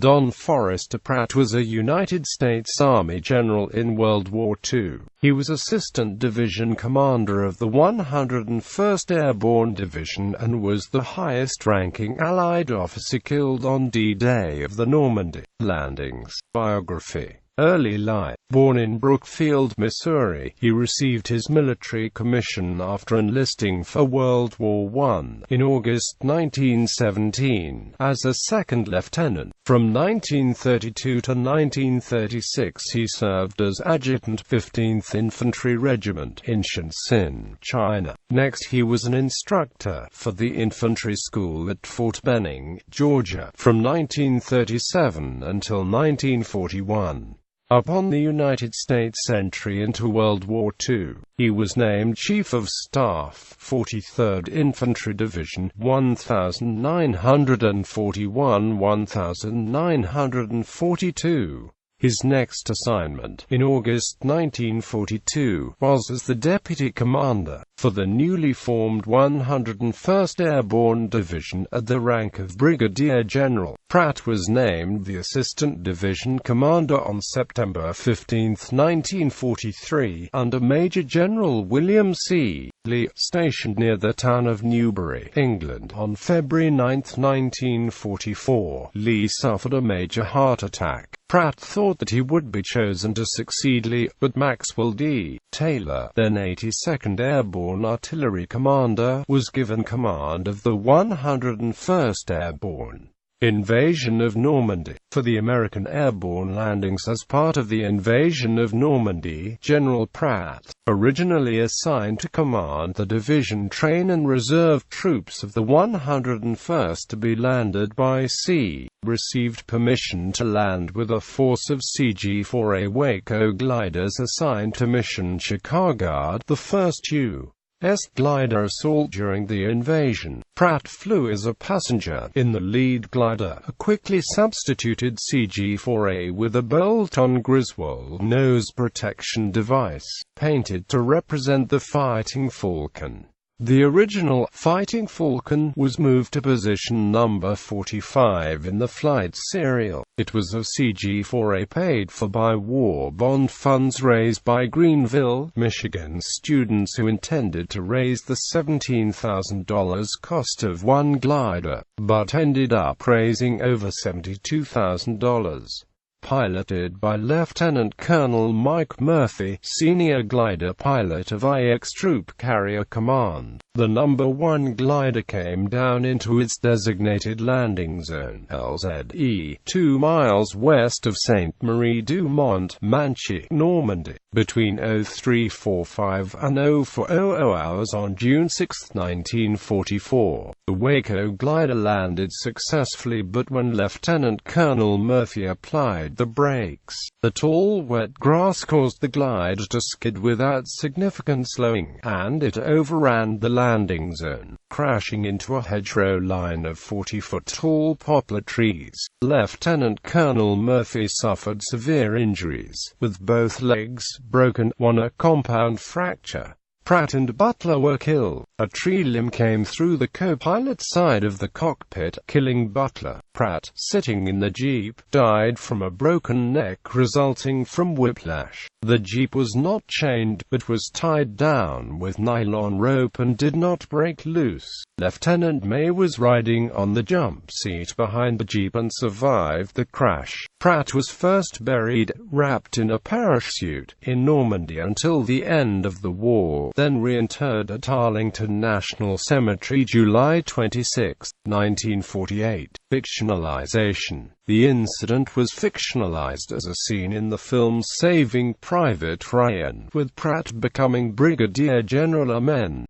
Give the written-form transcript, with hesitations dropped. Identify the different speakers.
Speaker 1: Don Forrester Pratt was a United States Army general in World War II. He was Assistant Division Commander of the 101st Airborne Division and was the highest-ranking Allied officer killed on D-Day of the Normandy Landings. Biography. Early life. Born in Brookfield, Missouri, he received his military commission after enlisting for World War I in August 1917 as a second lieutenant. From 1932 to 1936 he served as adjutant 15th Infantry Regiment in Shenzhen, China. Next he was an instructor for the infantry school at Fort Benning, Georgia, from 1937 until 1941. Upon the United States entry into World War II, he was named Chief of Staff, 43rd Infantry Division, 1941–1942. His next assignment, in August 1942, was as the Deputy Commander for the newly formed 101st Airborne Division at the rank of Brigadier General. Pratt was named the Assistant Division Commander on September 15, 1943, under Major General William C. Lee, stationed near the town of Newbury, England. On February 9, 1944, Lee suffered a major heart attack. Pratt thought that he would be chosen to succeed Lee, but Maxwell D. Taylor, then 82nd Airborne Artillery Commander, was given command of the 101st Airborne. Invasion of Normandy. For the American airborne landings as part of the invasion of Normandy, General Pratt, originally assigned to command the division train and reserve troops of the 101st to be landed by sea, received permission to land with a force of CG-4A Waco gliders assigned to mission Chicago, the first U.S. glider assault during the invasion. Pratt flew as a passenger in the lead glider, a quickly substituted CG-4A with a bolt-on Griswold nose protection device, painted to represent the Fighting Falcon. The original Fighting Falcon was moved to position number 45 in the flight serial. It was a CG-4A paid for by war bond funds raised by Greenville, Michigan students who intended to raise the $17,000 cost of one glider, but ended up raising over $72,000. Piloted by Lieutenant Colonel Mike Murphy, senior glider pilot of IX Troop Carrier Command. The number 1 glider came down into its designated landing zone, LZE, 2 miles west of Sainte Marie du Mont, Manche, Normandy, between 0345 and 0400 hours on June 6, 1944. The Waco glider landed successfully, but when Lieutenant Colonel Murphy applied the brakes, the tall wet grass caused the glider to skid without significant slowing, and it overran the landing zone, crashing into a hedgerow line of 40-foot-tall poplar trees. Lieutenant Colonel Murphy suffered severe injuries, with both legs broken, one a compound fracture. Pratt and Butler were killed. A tree limb came through the co-pilot side of the cockpit, killing Butler. Pratt, sitting in the Jeep, died from a broken neck resulting from whiplash. The Jeep was not chained, but was tied down with nylon rope and did not break loose. Lieutenant May was riding on the jump seat behind the Jeep and survived the crash. Pratt was first buried, wrapped in a parachute, in Normandy until the end of the war, then reinterred at Arlington National Cemetery July 26, 1948. Fictionalization. The incident was fictionalized as a scene in the film Saving Private Ryan, with Pratt becoming Brigadier General. Amen.